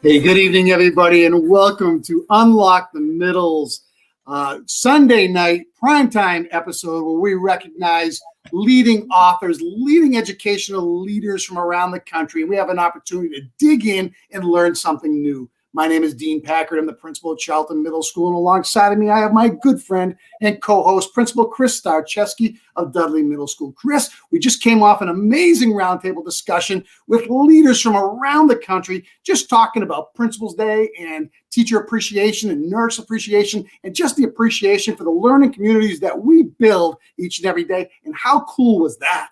Hey, good evening, everybody, and welcome to Unlock the Middle's Sunday night primetime episode where we recognize leading authors, leading educational leaders from around the country, and we have an opportunity to dig in and learn something new. My name is Darrin Peppard. I'm the principal at Charlton Middle School, and alongside of me, I have my good friend and co-host, Principal Chris Starcheski of Dudley Middle School. Chris, we just came off an amazing roundtable discussion with leaders from around the country, just talking about Principal's Day and teacher appreciation and nurse appreciation, and just the appreciation for the learning communities that we build each and every day. And how cool was that?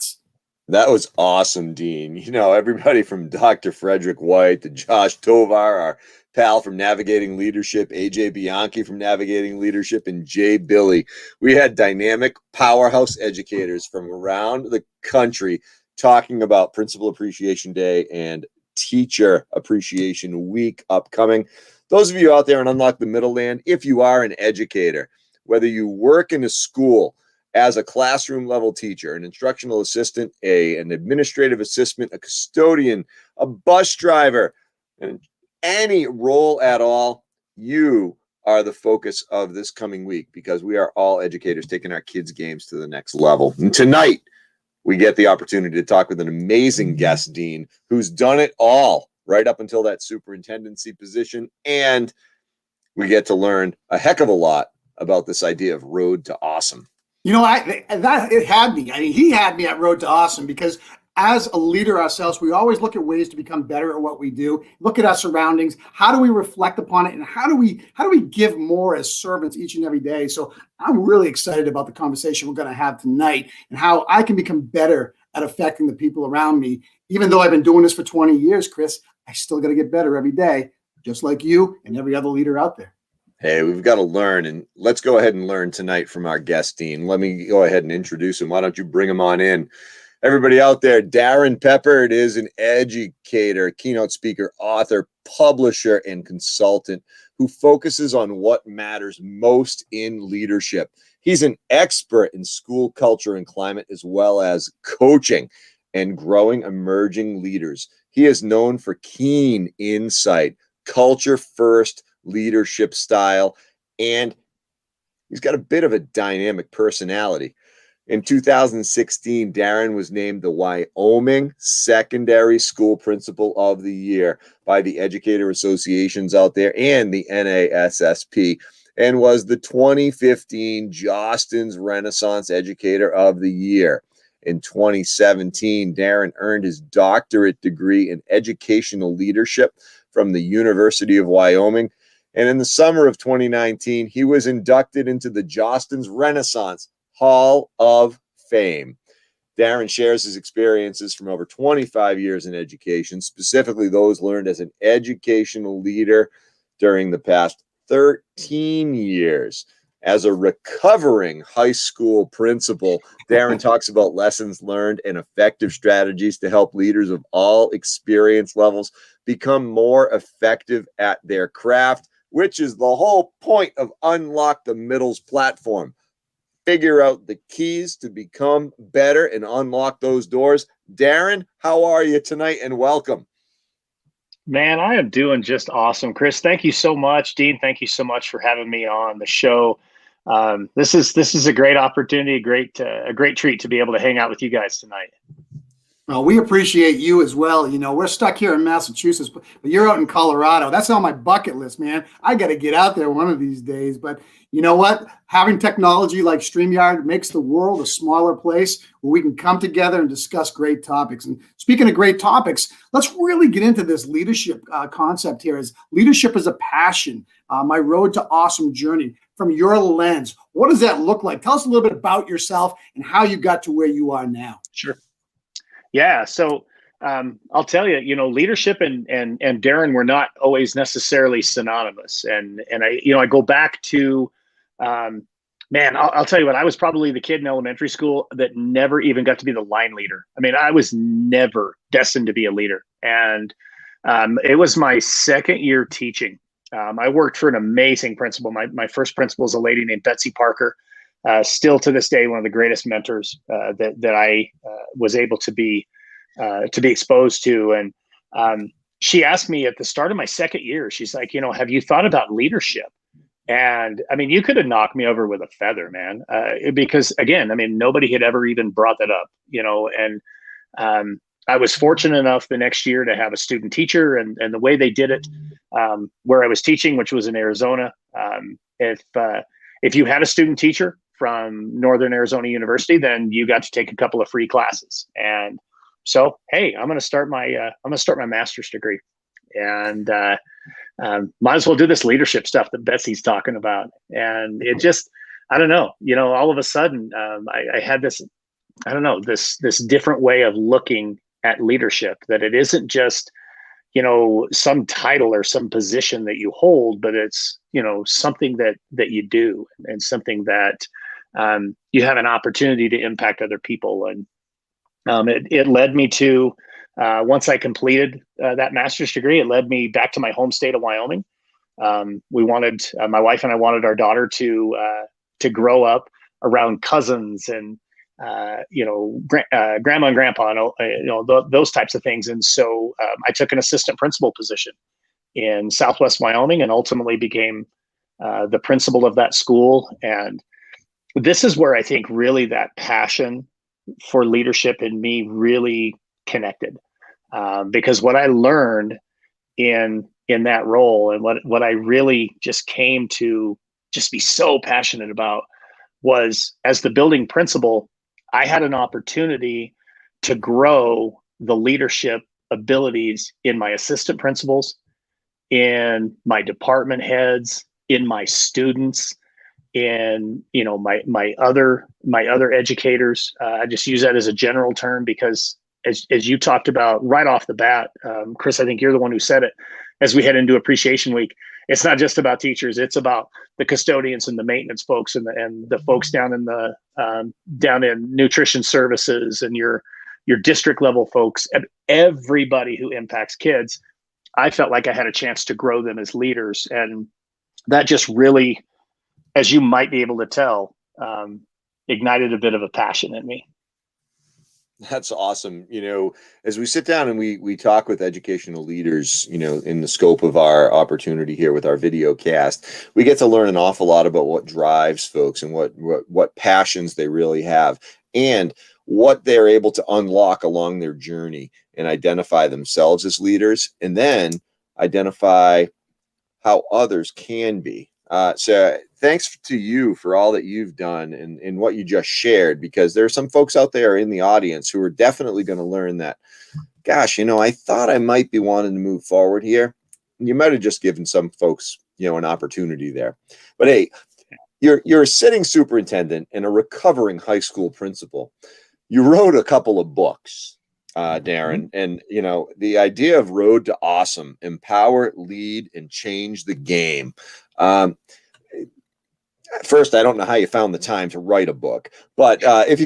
That was awesome, Dean. You know, everybody from Dr. Frederick White to Josh Tovar, our pal from Navigating Leadership, AJ Bianchi from Navigating Leadership, and Jay Billy. We had dynamic powerhouse educators from around the country talking about Principal Appreciation Day and Teacher Appreciation Week upcoming. Those of you out there in Unlock the Middle Land, if you are an educator, whether you work in a school as a classroom level teacher, an instructional assistant, an administrative assistant, a custodian, a bus driver, and any role at all, you are the focus of this coming week because we are all educators taking our kids' games to the next level. And tonight, we get the opportunity to talk with an amazing guest, Dean, who's done it all right up until that superintendency position. And we get to learn a heck of a lot about this idea of road to awesome. You know, it had me. I mean, he had me at Road to Awesome because as a leader ourselves, we always look at ways to become better at what we do. Look at our surroundings. How do we reflect upon it, and how do we give more as servants each and every day? So I'm really excited about the conversation we're going to have tonight and how I can become better at affecting the people around me. Even though I've been doing this for 20 years, Chris, I still got to get better every day, just like you and every other leader out there. Hey, we've got to learn, and let's go ahead and learn tonight from our guest, Dean. Let me go ahead and introduce him. Why don't you bring him on in? Everybody out there, Darrin Peppard is an educator, keynote speaker, author, publisher, and consultant who focuses on what matters most in leadership. He's an expert in school culture and climate, as well as coaching and growing emerging leaders. He is known for keen insight, culture-first leadership style, and he's got a bit of a dynamic personality. In 2016, Darrin was named the Wyoming Secondary School Principal of the Year by the Educator Associations out there and the NASSP, and was the 2015 Jostens Renaissance Educator of the Year. In 2017, Darrin earned his doctorate degree in educational leadership from the University of Wyoming. And in the summer of 2019, he was inducted into the Jostens Renaissance Hall of Fame. Darrin shares his experiences from over 25 years in education, specifically those learned as an educational leader during the past 13 years. As a recovering high school principal, Darrin talks about lessons learned and effective strategies to help leaders of all experience levels become more effective at their craft, which is the whole point of Unlock the Middle's platform. Figure out the keys to become better and unlock those doors. Darrin, how are you tonight, and welcome? Man, I am doing just awesome. Chris, thank you so much. Dean, thank you so much for having me on the show. This is a great opportunity, a great treat to be able to hang out with you guys tonight. Well, we appreciate you as well. You know, we're stuck here in Massachusetts, but you're out in Colorado. That's on my bucket list, man. I got to get out there one of these days. But you know what? Having technology like StreamYard makes the world a smaller place where we can come together and discuss great topics. And speaking of great topics, let's really get into this leadership concept here. As leadership is a passion, my road to awesome journey. From your lens, what does that look like? Tell us a little bit about yourself and how you got to where you are now. Sure. Yeah. So I'll tell you, you know, leadership and Darrin were not always necessarily synonymous. And I go back to, I'll tell you what, I was probably the kid in elementary school that never even got to be the line leader. I mean, I was never destined to be a leader. And it was my second year teaching. I worked for an amazing principal. My first principal is a lady named Betsy Parker. Still to this day, one of the greatest mentors that I was able to be exposed to. And she asked me at the start of my second year, she's like, have you thought about leadership? And I mean, you could have knocked me over with a feather, man, because again, I mean, nobody had ever even brought that up, and I was fortunate enough the next year to have a student teacher, and the way they did it, where I was teaching, which was in Arizona, if you had a student teacher from Northern Arizona University, then you got to take a couple of free classes. And so, hey, I'm going to start my master's degree, and might as well do this leadership stuff that Betsy's talking about. And it just, I don't know, all of a sudden, I had this, I don't know, this different way of looking at leadership, that it isn't just, some title or some position that you hold, but it's, something that you do, and something that you have an opportunity to impact other people. And it led me to, once I completed that master's degree, it led me back to my home state of Wyoming. We wanted, my wife and I wanted our daughter to grow up around cousins and grandma and grandpa, those types of things. And so I took an assistant principal position in Southwest Wyoming, and ultimately became the principal of that school. And this is where I think really that passion for leadership in me really connected, because what I learned in that role, and what I really just came to just be so passionate about, was, as the building principal, I had an opportunity to grow the leadership abilities in my assistant principals, in my department heads, in my students, in my other educators. I just use that as a general term because, as you talked about right off the bat, Chris, I think you're the one who said it, as we head into Appreciation Week, it's not just about teachers, it's about the custodians and the maintenance folks, and the folks down in nutrition services, and your district level folks, and everybody who impacts kids. I felt like I had a chance to grow them as leaders, and that just really, as you might be able to tell, ignited a bit of a passion in me. That's awesome. As we sit down and we talk with educational leaders, in the scope of our opportunity here with our Videocast, we get to learn an awful lot about what drives folks, and what passions they really have, and what they're able to unlock along their journey, and identify themselves as leaders, and then identify how others can be. So thanks to you for all that you've done and what you just shared, because there are some folks out there in the audience who are definitely going to learn that, gosh, I thought I might be wanting to move forward here. You might have just given some folks, an opportunity there. But hey, you're a sitting superintendent and a recovering high school principal. You wrote a couple of books, Darrin, and the idea of Road to Awesome: Empower, Lead, and Change the Game. First, I don't know how you found the time to write a book, but if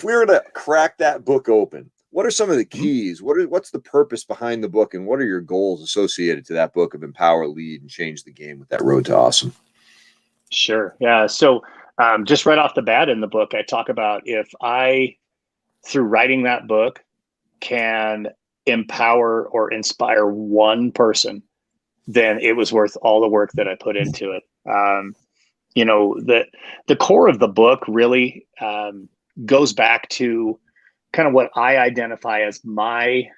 we were to crack that book open, what are some of the keys? What's the purpose behind the book, and what are your goals associated to that book of Empower, Lead, and Change the Game with that Road to Awesome? Sure. Yeah. So just right off the bat in the book, I talk about, if I, through writing that book, can empower or inspire one person, then it was worth all the work that I put into it. The core of the book really goes back to kind of what I identify as my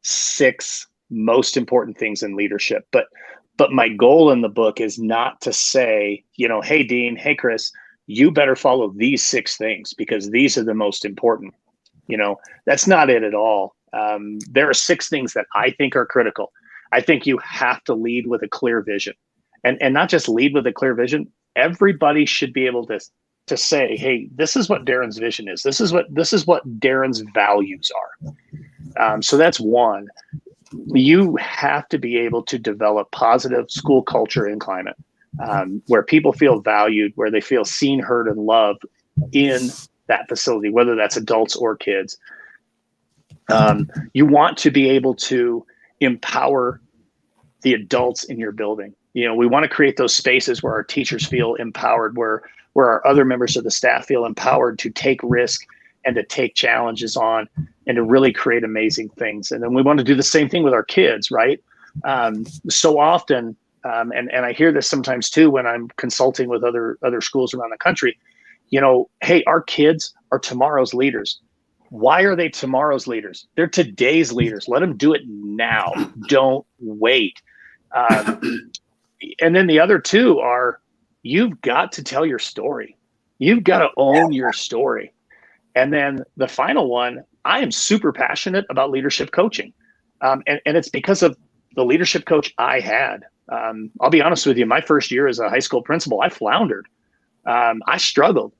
6 most important things in leadership. But my goal in the book is not to say, hey, Dean, hey, Chris, you better follow these 6 things because these are the most important. That's not it at all. There are 6 things that I think are critical. I think you have to lead with a clear vision, and not just lead with a clear vision. Everybody should be able to say, hey, this is what Darrin's vision is. This is what Darrin's values are. So that's one. You have to be able to develop positive school culture and climate, where people feel valued, where they feel seen, heard, and loved in that facility, whether that's adults or kids. You want to be able to empower the adults in your building. We want to create those spaces where our teachers feel empowered, where our other members of the staff feel empowered to take risk and to take challenges on and to really create amazing things. And then we want to do the same thing with our kids, right? So often, and I hear this sometimes too when I'm consulting with other schools around the country, hey, our kids are tomorrow's leaders. Why are they tomorrow's leaders? They're today's leaders. Let them do it now. Don't wait. And then the other two are, you've got to tell your story. You've got to own your story. And then the final one, I am super passionate about leadership coaching. And it's because of the leadership coach I had. I'll be honest with you, my first year as a high school principal, I floundered. I struggled.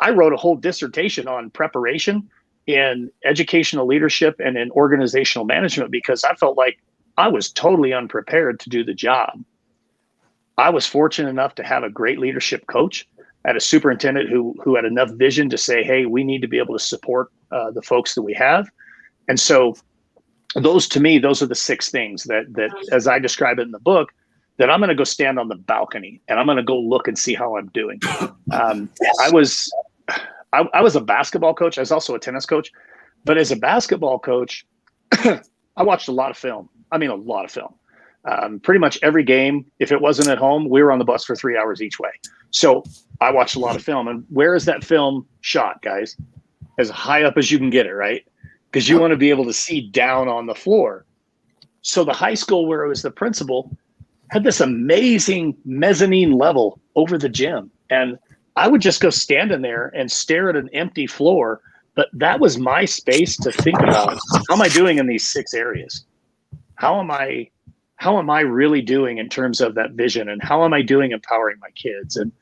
I wrote a whole dissertation on preparation in educational leadership and in organizational management because I felt like I was totally unprepared to do the job. I was fortunate enough to have a great leadership coach. I had a superintendent who had enough vision to say, hey, we need to be able to support the folks that we have. And so those, to me, those are the 6 things that as I describe it in the book, that I'm going to go stand on the balcony and I'm going to go look and see how I'm doing. I was a basketball coach. I was also a tennis coach. But as a basketball coach, I watched a lot of film. I mean, a lot of film. Pretty much every game, if it wasn't at home, we were on the bus for 3 hours each way. So I watched a lot of film. And where is that film shot, guys? As high up as you can get it, right? Because you want to be able to see down on the floor. So the high school where I was the principal had this amazing mezzanine level over the gym. And I would just go stand in there and stare at an empty floor. But that was my space to think about, how am I doing in these 6 areas? How am I really doing in terms of that vision? And how am I doing empowering my kids and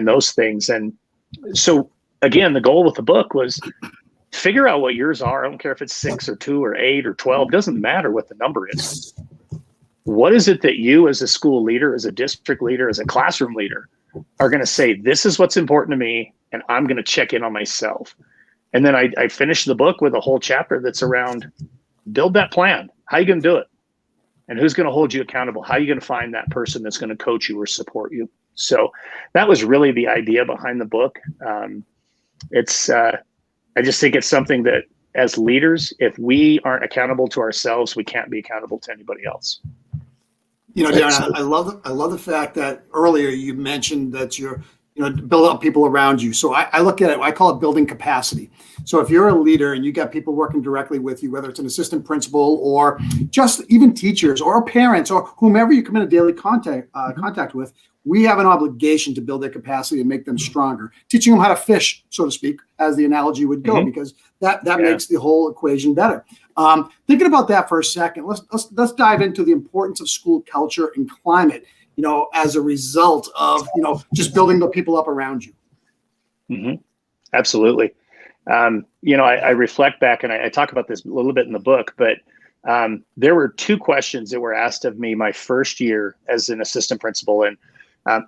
those things? And so again, the goal with the book was figure out what yours are. I don't care if it's 6 or 2 or 8 or 12, doesn't matter what the number is. What is it that you as a school leader, as a district leader, as a classroom leader are going to say, this is what's important to me, and I'm going to check in on myself. And then I finished the book with a whole chapter that's around build that plan. How are you going to do it? And who's going to hold you accountable? How are you going to find that person that's going to coach you or support you? So that was really the idea behind the book. I just think it's something that as leaders, if we aren't accountable to ourselves, we can't be accountable to anybody else. Darrin, I love the fact that earlier you mentioned that you're, build up people around you. So I look at it, I call it building capacity. So if you're a leader and you got people working directly with you, whether it's an assistant principal or just even teachers or parents or whomever you come into daily contact with, we have an obligation to build their capacity and make them stronger, teaching them how to fish, so to speak, as the analogy would go, because that makes the whole equation better. Thinking about that for a second, let's dive into the importance of school culture and climate, as a result of, just building the people up around you. Mm-hmm. Absolutely. I reflect back and I talk about this a little bit in the book, but there were 2 questions that were asked of me my first year as an assistant principal. And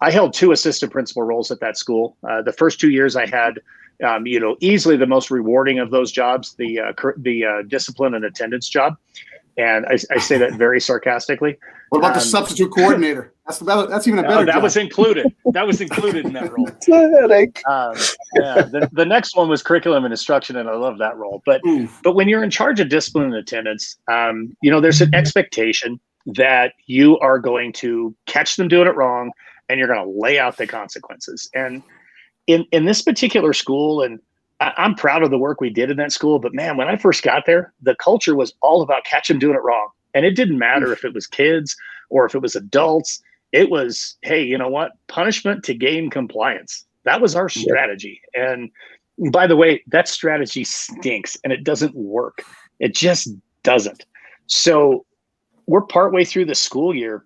I held 2 assistant principal roles at that school. The first 2 years I had, easily the most rewarding of those jobs, the discipline and attendance job. And I say that very sarcastically. What about the substitute coordinator? That's even a better job. That was included. That was included in that role. The next one was curriculum and instruction, and I love that role. But when you're in charge of discipline and attendance, there's an expectation that you are going to catch them doing it wrong, and you're going to lay out the consequences. And in this particular school, and I'm proud of the work we did in that school, but man, when I first got there, the culture was all about catch them doing it wrong. And it didn't matter if it was kids or if it was adults. It was, hey, you know what? Punishment to gain compliance. That was our strategy. And by the way, that strategy stinks and it doesn't work. It just doesn't. So we're partway through the school year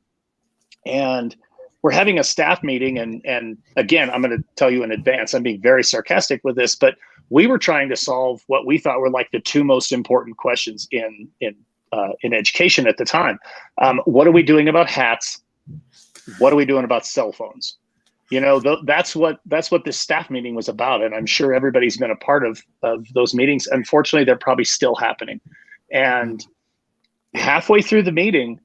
and we're having a staff meeting. And again, I'm going to tell you in advance, I'm being very sarcastic with this, but we were trying to solve what we thought were like the 2 most important questions in education at the time. What are we doing about hats? What are we doing about cell phones? That's what this staff meeting was about. And I'm sure everybody's been a part of those meetings. Unfortunately, they're probably still happening. And halfway through the meeting,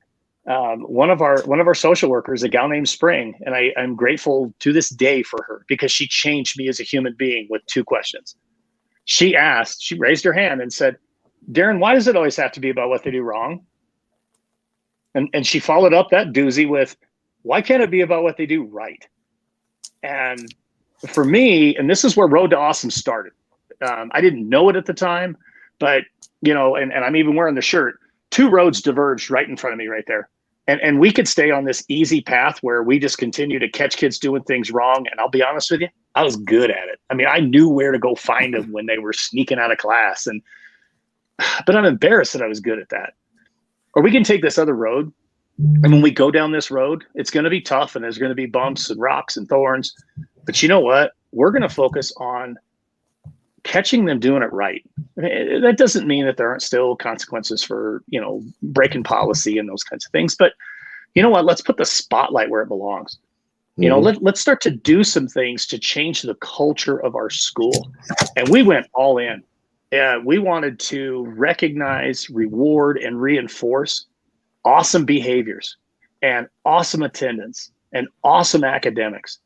one of our social workers, a gal named Spring, and I'm grateful to this day for her because she changed me as a human being with 2 questions. she raised her hand and said, Darrin, why does it always have to be about what they do wrong? And she followed up that doozy with, why can't it be about what they do right? And for me, and this is where Road to Awesome started. I didn't know it at the time, but, you know, and I'm even wearing the shirt, 2 roads diverged right in front of me right there. And we could stay on this easy path where we just continue to catch kids doing things wrong. And I'll be honest with you, I was good at it. I mean, I knew where to go find them when they were sneaking out of class. But I'm embarrassed that I was good at that. Or we can take this other road. And when we go down this road, it's going to be tough and there's going to be bumps and rocks and thorns. But you know what? We're going to focus on catching them doing it right. I mean, that doesn't mean that there aren't still consequences for, you know, breaking policy and those kinds of things. But you know what? Let's put the spotlight where it belongs. You know, let's start to do some things to change the culture of our school. And we went all in. We wanted to recognize, reward, and reinforce awesome behaviors and awesome attendance and awesome academics.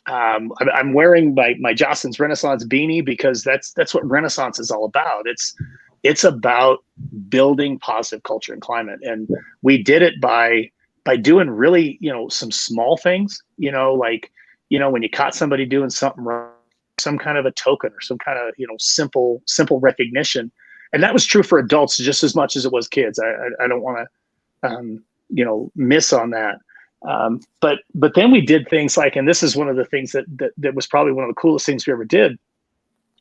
I'm wearing my Jostens Renaissance beanie because that's what Renaissance is all about. It's about building positive culture and climate. And we did it by doing really, you know, some small things, you know, like, you know, when you caught somebody doing something wrong, some kind of a token or some kind of, you know, simple recognition. And that was true for adults just as much as it was kids. I don't want to, you know, miss on that. But then we did things like, and this is one of the things that was probably one of the coolest things we ever did.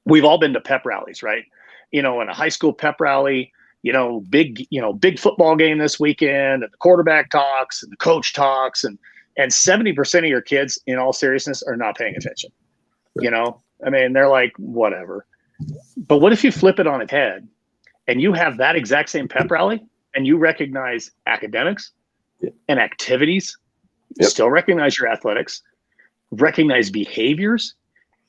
We've all been to pep rallies, right? You know, in a high school pep rally, you know, big football game this weekend, and the quarterback talks and the coach talks, and 70% of your kids, in all seriousness, are not paying attention. You know, I mean, they're like, whatever. But what if you flip it on its head and you have that exact same pep rally and you recognize academics and activities, still recognize your athletics, recognize behaviors,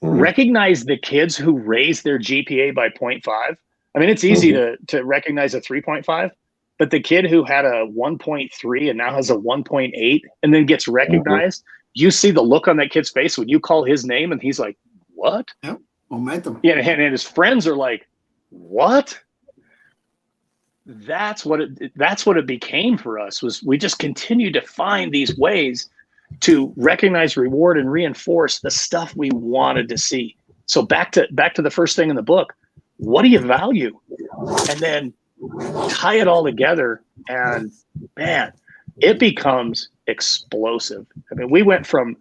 recognize the kids who raised their GPA by 0.5. I mean, it's easy to recognize a 3.5, but the kid who had a 1.3 and now has a 1.8 and then gets recognized, you see the look on that kid's face when you call his name and he's like, what? Yep. Momentum. Yeah, and his friends are like, what? That's what it became for us. Was we just continued to find these ways to recognize, reward, and reinforce the stuff we wanted to see. So back to the first thing in the book, what do you value? And then tie it all together, and man, it becomes explosive. I mean, we went from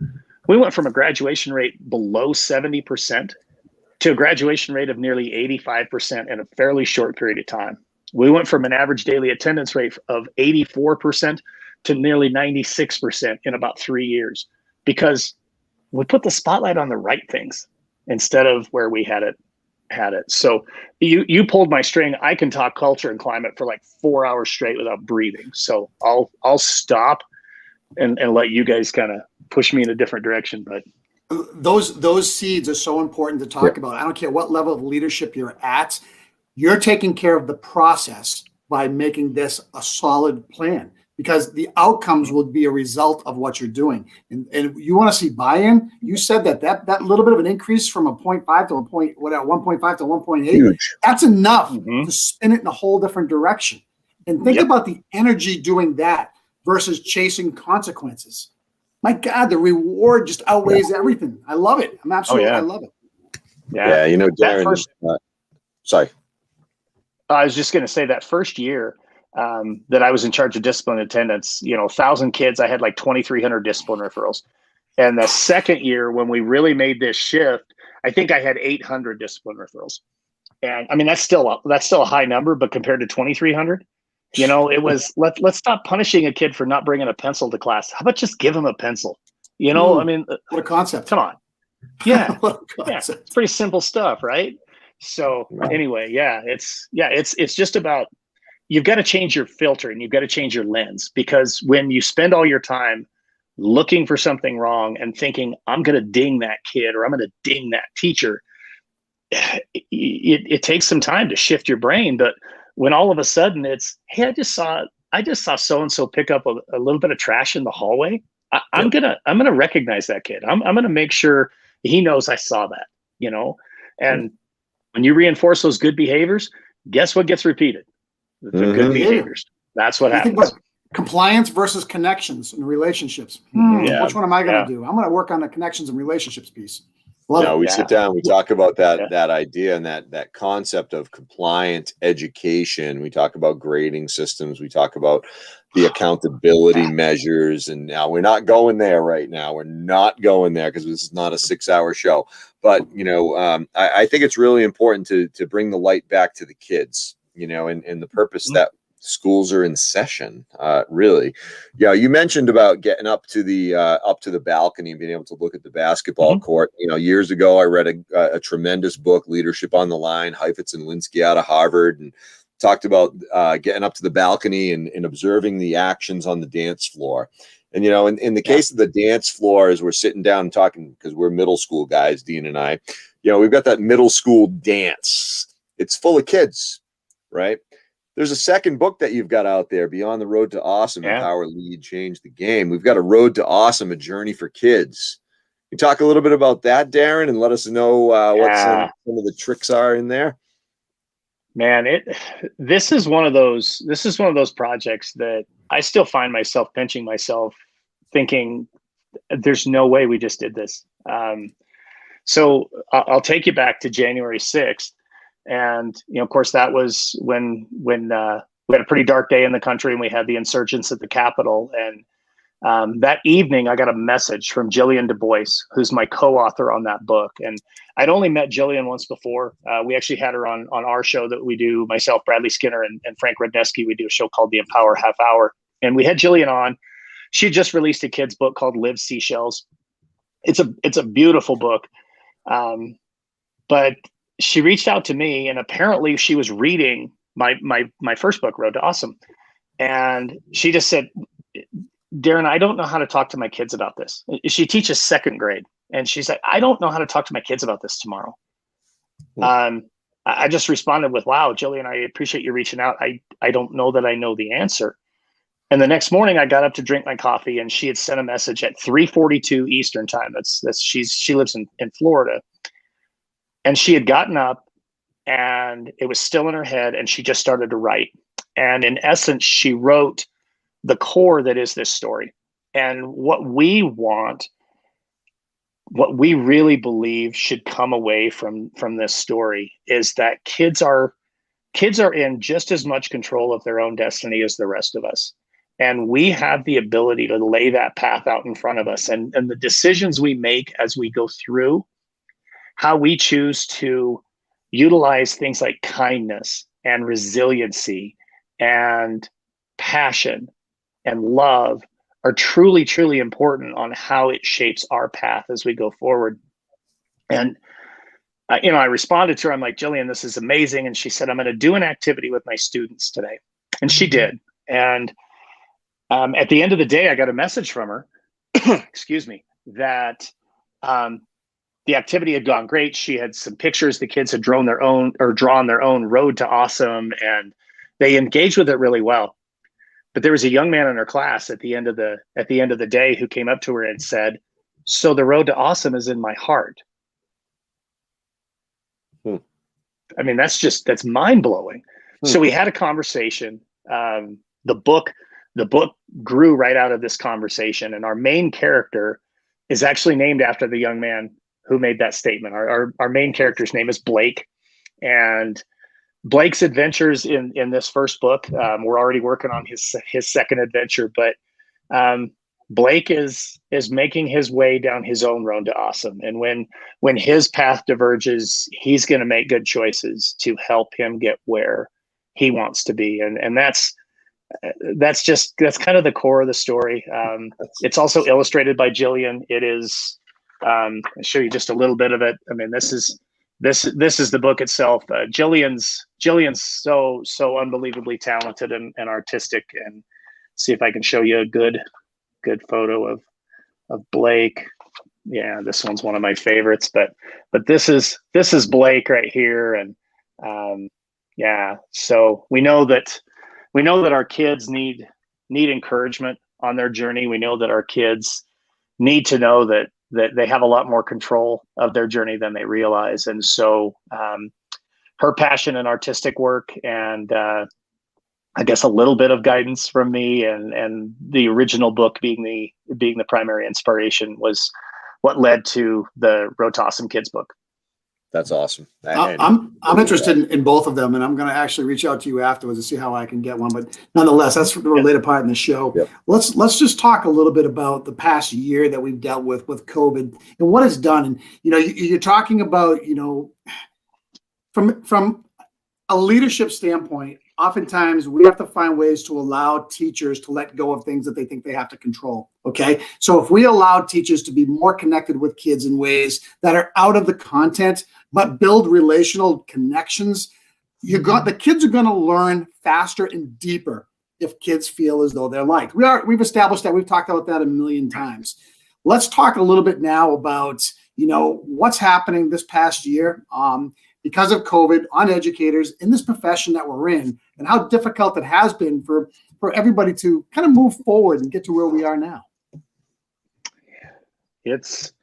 a graduation rate below 70% to a graduation rate of nearly 85% in a fairly short period of time. We went from an average daily attendance rate of 84% to nearly 96% in about 3 years, because we put the spotlight on the right things instead of where we had it. So you pulled my string. I can talk culture and climate for like 4 hours straight without breathing. So I'll stop and let you guys kind of push me in a different direction. But those seeds are so important to talk about. I don't care what level of leadership you're at. You're taking care of the process by making this a solid plan, because the outcomes will be a result of what you're doing. And you want to see buy-in. You said that little bit of an increase from a 0.5 to a 1.5 to 1.8, huge. That's enough to spin it in a whole different direction. And think about the energy doing that versus chasing consequences. My God, the reward just outweighs everything. I love it. I love it. Yeah, you know, Darrin, sorry. I was just going to say that first year that I was in charge of discipline attendance, 1,000 kids, I had like 2,300 discipline referrals. And the second year, when we really made this shift, I think I had 800 discipline referrals. And I mean, that's still a high number, but compared to 2,300, it was, let's stop punishing a kid for not bringing a pencil to class. How about just give him a pencil? I mean, what a concept. Come on. Yeah. What a concept. It's pretty simple stuff, right? So anyway, it's just about, you've got to change your filter and you've got to change your lens, because when you spend all your time looking for something wrong and thinking, I'm going to ding that kid or I'm going to ding that teacher, it takes some time to shift your brain. But when all of a sudden it's, hey, I just saw so-and-so pick up a little bit of trash in the hallway. I'm going to recognize that kid. I'm going to make sure he knows I saw that, and When you reinforce those good behaviors, guess what gets repeated? The good behaviors. That's what happens. Think about compliance versus connections and relationships. Yeah. Which one am I going to do? I'm going to work on the connections and relationships piece. We sit down, we talk about that idea and that concept of compliant education. We talk about grading systems. We talk about the accountability measures. And now we're not going there right now. We're not going there because this is not a 6-hour show. But, I think it's really important to bring the light back to the kids, and the purpose that schools are in session, really. Yeah, you mentioned about getting up to the balcony and being able to look at the basketball court. Years ago, I read a tremendous book, Leadership on the Line, Heifetz and Linsky out of Harvard, and talked about getting up to the balcony and observing the actions on the dance floor. And, in the case of the dance floor, as we're sitting down and talking, because we're middle school guys, Dean and I, we've got that middle school dance. It's full of kids, right? There's a second book that you've got out there, Beyond the Road to Awesome, Empower, Lead, Change the Game. We've got A Road to Awesome, A Journey for Kids. You talk a little bit about that, Darrin, and let us know what some of the tricks are in there. Man, this is one of those projects that I still find myself pinching myself, thinking, there's no way we just did this. So I'll take you back to January 6th. And, of course, that was when we had a pretty dark day in the country and we had the insurgents at the Capitol. And that evening, I got a message from Jillian Du Bois, who's my co-author on that book. And I'd only met Jillian once before. We actually had her on our show that we do, myself, Bradley Skinner, and Frank Rudnesky. We do a show called The Empower Half Hour. And we had Jillian on. She just released a kid's book called Live Seashells. It's a beautiful book. But she reached out to me, and apparently she was reading my first book, Road to Awesome. And she just said, Darrin, I don't know how to talk to my kids about this. She teaches second grade. And she said, I don't know how to talk to my kids about this tomorrow. I just responded with, wow, Jillian, I appreciate you reaching out. I don't know that I know the answer. And the next morning I got up to drink my coffee, and she had sent a message at 3:42 Eastern time. She lives in Florida. And she had gotten up, and it was still in her head, and she just started to write. And in essence, she wrote the core that is this story. And what we want, what we really believe should come away from this story is that kids are in just as much control of their own destiny as the rest of us. And we have the ability to lay that path out in front of us. And the decisions we make as we go through, how we choose to utilize things like kindness and resiliency and passion and love are truly, truly important on how it shapes our path as we go forward. And, I responded to her. I'm like, Jillian, this is amazing. And she said, I'm going to do an activity with my students today. And she did. And at the end of the day, I got a message from her, excuse me, that the activity had gone great. She had some pictures. The kids had drawn their own Road to Awesome, and they engaged with it really well. But there was a young man in her class at the end of the day who came up to her and said, so the Road to Awesome is in my heart. I mean, that's mind blowing. So we had a conversation. The book grew right out of this conversation, and our main character is actually named after the young man who made that statement. Our main character's name is Blake, and Blake's adventures in this first book, we're already working on his second adventure, but Blake is making his way down his own road to awesome. And when his path diverges, he's going to make good choices to help him get where he wants to be. And that's kind of the core of the story. It's also illustrated by Jillian. It is, I'll show you just a little bit of it. I mean, this is the book itself. Jillian's so unbelievably talented and artistic. And see if I can show you a good photo of Blake. Yeah, this one's one of my favorites, but this is Blake right here. And yeah, so we know that our kids need encouragement on their journey. We know that our kids need to know that they have a lot more control of their journey than they realize. And so her passion and artistic work, and I guess a little bit of guidance from me, and the original book being the primary inspiration was what led to the Road to Awesome Kids book. That's awesome. I'm interested in both of them, and I'm going to actually reach out to you afterwards to see how I can get one. But nonetheless, that's the related part in the show. Yep. Let's just talk a little bit about the past year that we've dealt with COVID and what it's done. And you're talking about from a leadership standpoint. Oftentimes, we have to find ways to allow teachers to let go of things that they think they have to control. Okay, so if we allow teachers to be more connected with kids in ways that are out of the content, but build relational connections, the kids are going to learn faster and deeper if kids feel as though they're liked. We've established that. We've talked about that a million times. Let's talk a little bit now about what's happening this past year. Because of COVID on educators in this profession that we're in, and how difficult it has been for everybody to kind of move forward and get to where we are now. It's,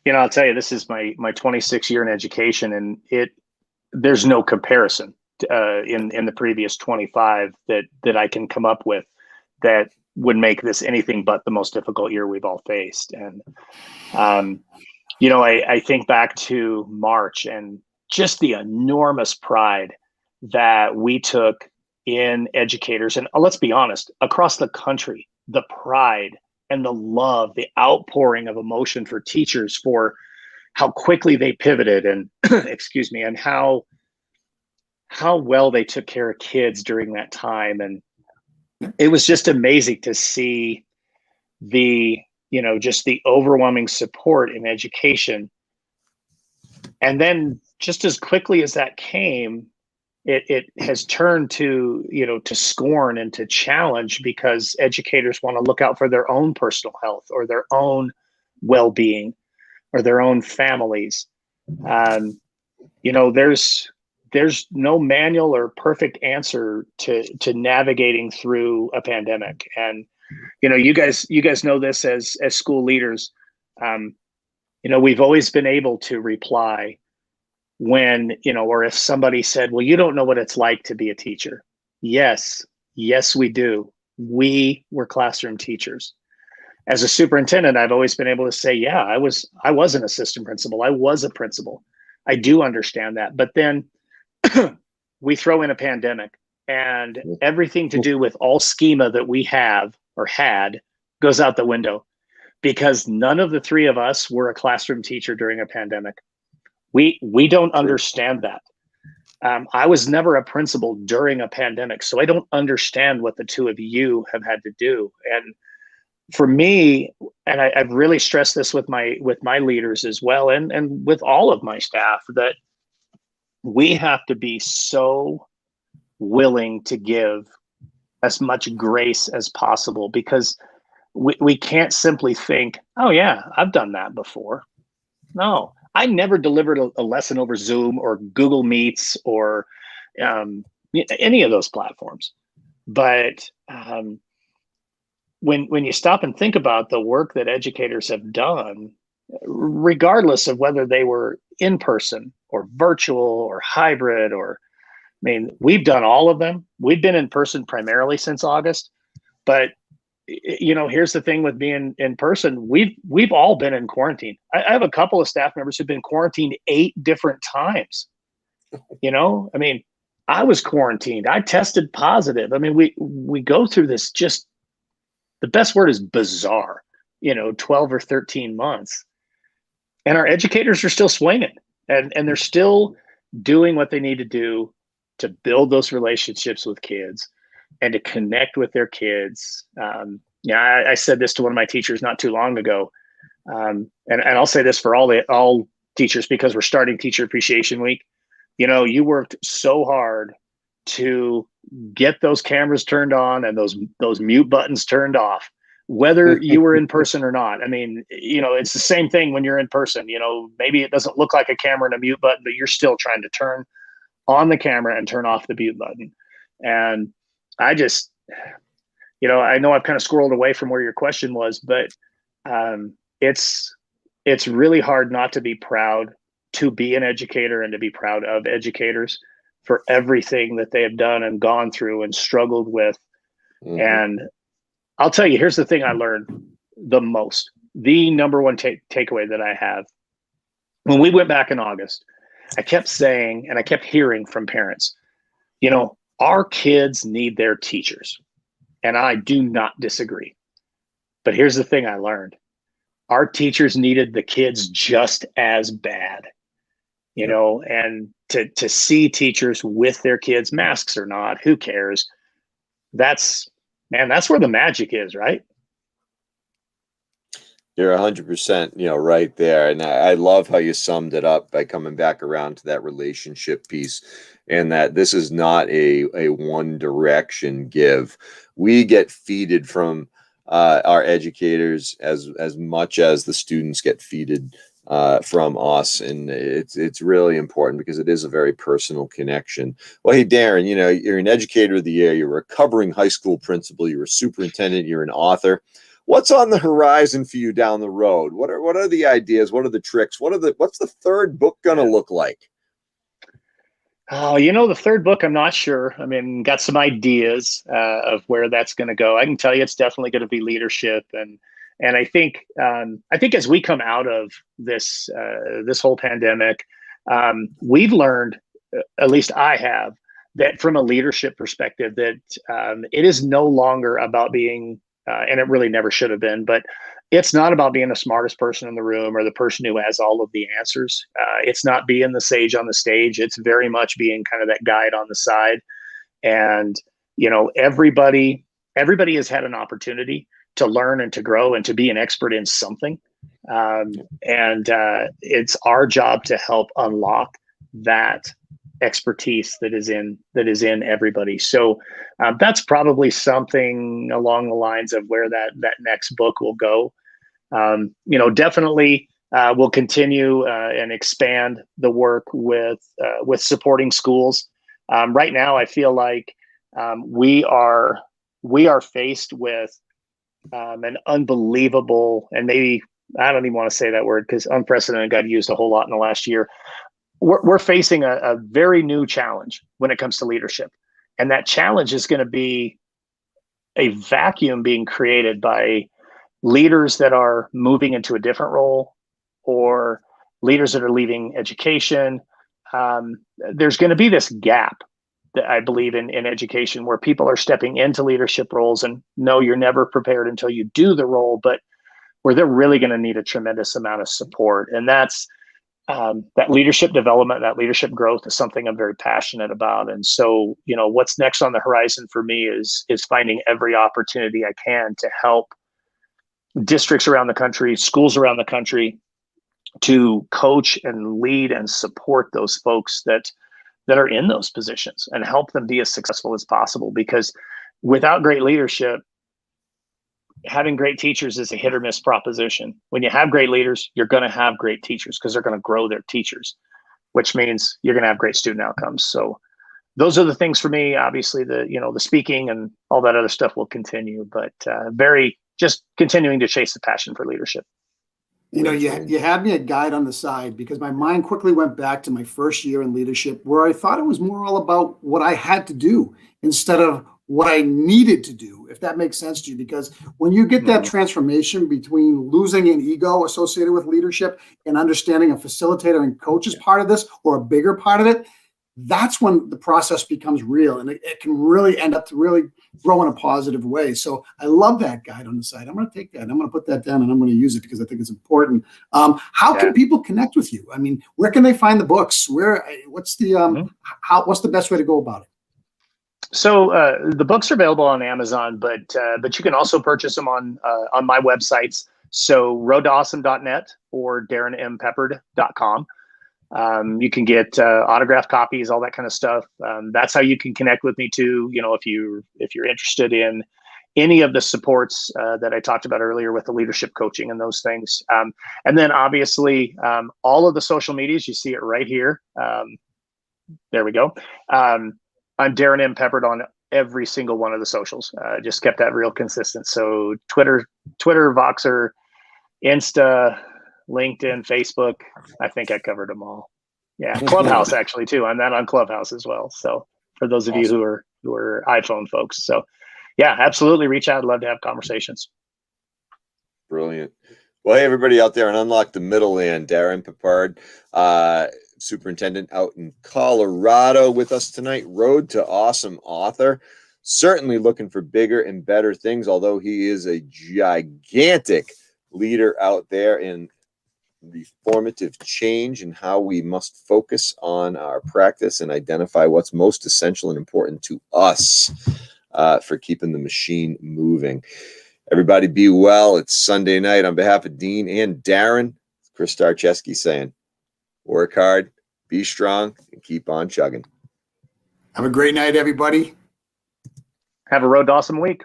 I'll tell you, this is my 26th year in education, and there's no comparison in the previous 25 that I can come up with that would make this anything but the most difficult year we've all faced. And, I think back to March and just the enormous pride that we took in educators. And let's be honest, across the country, the pride and the love, the outpouring of emotion for teachers, for how quickly they pivoted and excuse me, and how well they took care of kids during that time. And it was just amazing to see just the overwhelming support in education. And then just as quickly as that came, it has turned to scorn and to challenge, because educators want to look out for their own personal health or their own well-being or their own families. There's no manual or perfect answer to navigating through a pandemic. And you guys know this as school leaders. We've always been able to reply when, or if somebody said, well, you don't know what it's like to be a teacher. Yes, we do. We were classroom teachers. As a superintendent, I've always been able to say, yeah, I was an assistant principal. I was a principal. I do understand that. But then we throw in a pandemic, and everything to do with all schema that we have or had goes out the window, because none of the three of us were a classroom teacher during a pandemic. We don't understand that. I was never a principal during a pandemic, so I don't understand what the two of you have had to do. And for me, and I've really stressed this with my leaders as well, and with all of my staff, that we have to be so willing to give as much grace as possible, because we can't simply think, oh yeah, I've done that before. No, I never delivered a lesson over Zoom or Google Meets or any of those platforms. But when you stop and think about the work that educators have done, regardless of whether they were in person or virtual or hybrid, we've done all of them. We've been in person primarily since August, but here's the thing with being in person. We've all been in quarantine. I have a couple of staff members who've been quarantined 8 different times. I was quarantined. I tested positive. We go through this, just the best word is bizarre, 12 or 13 months. And our educators are still swinging, and they're still doing what they need to do to build those relationships with kids and to connect with their kids. I said this to one of my teachers not too long ago. And I'll say this for all teachers, because we're starting Teacher Appreciation Week. You worked so hard to get those cameras turned on and those mute buttons turned off, whether you were in person or not. It's the same thing when you're in person. Maybe it doesn't look like a camera and a mute button, but you're still trying to turn on the camera and turn off the mute button. And I just, I know I've kind of squirreled away from where your question was, but it's really hard not to be proud to be an educator and to be proud of educators. for everything that they have done and gone through and struggled with. Mhm. And I'll tell you, here's the thing I learned the most. The number one takeaway that I have, when we went back in August, I kept saying, and I kept hearing from parents, our kids need their teachers. And I do not disagree. But here's the thing I learned. Our teachers needed the kids just as bad, and to see teachers with their kids, masks or not, who cares? That's where the magic is, right? You're 100%, right there. And I love how you summed it up by coming back around to that relationship piece, and that this is not a one direction give. We get feeded from our educators as much as the students get feeded from us. And it's really important because it is a very personal connection. Well, hey, Darrin, you're an educator of the year, you're a recovering high school principal, you're a superintendent, you're an author. What's on the horizon for you down the road? What are the ideas? What are the tricks? What's the third book going to look like? Oh, the third book, I'm not sure. I mean, got some ideas of where that's going to go. I can tell you it's definitely going to be leadership. And I think as we come out of this whole pandemic, we've learned, at least I have, that from a leadership perspective, that it is no longer about being, and it really never should have been, but it's not about being the smartest person in the room or the person who has all of the answers. It's not being the sage on the stage. It's very much being kind of that guide on the side. And, everybody has had an opportunity to learn and to grow and to be an expert in something. And it's our job to help unlock that expertise that is in everybody. So that's probably something along the lines of where that next book will go. Definitely we'll continue and expand the work with supporting schools. Right now, I feel like we are faced with an unbelievable, and maybe I don't even want to say that word because unprecedented got used a whole lot in the last year. We're facing a very new challenge when it comes to leadership. And that challenge is going to be a vacuum being created by leaders that are moving into a different role or leaders that are leaving education. There's going to be this gap that I believe in education where people are stepping into leadership roles, and no, you're never prepared until you do the role, but where they're really going to need a tremendous amount of support. And that's that leadership development, that leadership growth is something I'm very passionate about. And so, what's next on the horizon for me is finding every opportunity I can to help districts around the country, schools around the country, to coach and lead and support those folks that are in those positions and help them be as successful as possible. Because without great leadership, having great teachers is a hit or miss proposition. When you have great leaders, you're going to have great teachers because they're going to grow their teachers, which means you're going to have great student outcomes. So those are the things for me. Obviously, the speaking and all that other stuff will continue, but very just continuing to chase the passion for leadership. You had me a guide on the side because my mind quickly went back to my first year in leadership where I thought it was more all about what I had to do instead of what I needed to do, if that makes sense to you. Because when you get that transformation between losing an ego associated with leadership and understanding a facilitator and coach is part of this or a bigger part of it, that's when the process becomes real and it can really end up to really grow in a positive way. So I love that guide on the side. I'm going to take that and I'm going to put that down and I'm going to use it because I think it's important. How can people connect with you? I mean, where can they find the books? What's the best way to go about it? So the books are available on Amazon, but you can also purchase them on my websites. So roadtoawesome.net or darrinmpeppard.com. You can get autographed copies, all that kind of stuff. That's how you can connect with me too. If you're interested in any of the supports that I talked about earlier with the leadership coaching and those things. And then obviously all of the social medias, you see it right here. There we go. I'm Darrin M. Peppard on every single one of the socials. Just kept that real consistent. So Twitter, Voxer, Insta, LinkedIn, Facebook. I think I covered them all. Yeah, Clubhouse actually too. I'm not on Clubhouse as well. So for those of you Awesome. who are iPhone folks, so yeah, absolutely reach out. I'd love to have conversations. Brilliant. Well, hey, everybody out there on Unlock the Middle Land, Darrin Peppard, superintendent out in Colorado with us tonight, Road to Awesome author. Certainly looking for bigger and better things, although he is a gigantic leader out there in the formative change and how we must focus on our practice and identify what's most essential and important to us for keeping the machine moving. Everybody be well. It's Sunday night. On behalf of Dean and Darrin, Chris Starcheski saying, work hard, be strong, and keep on chugging. Have a great night, everybody. Have a Road to Awesome week.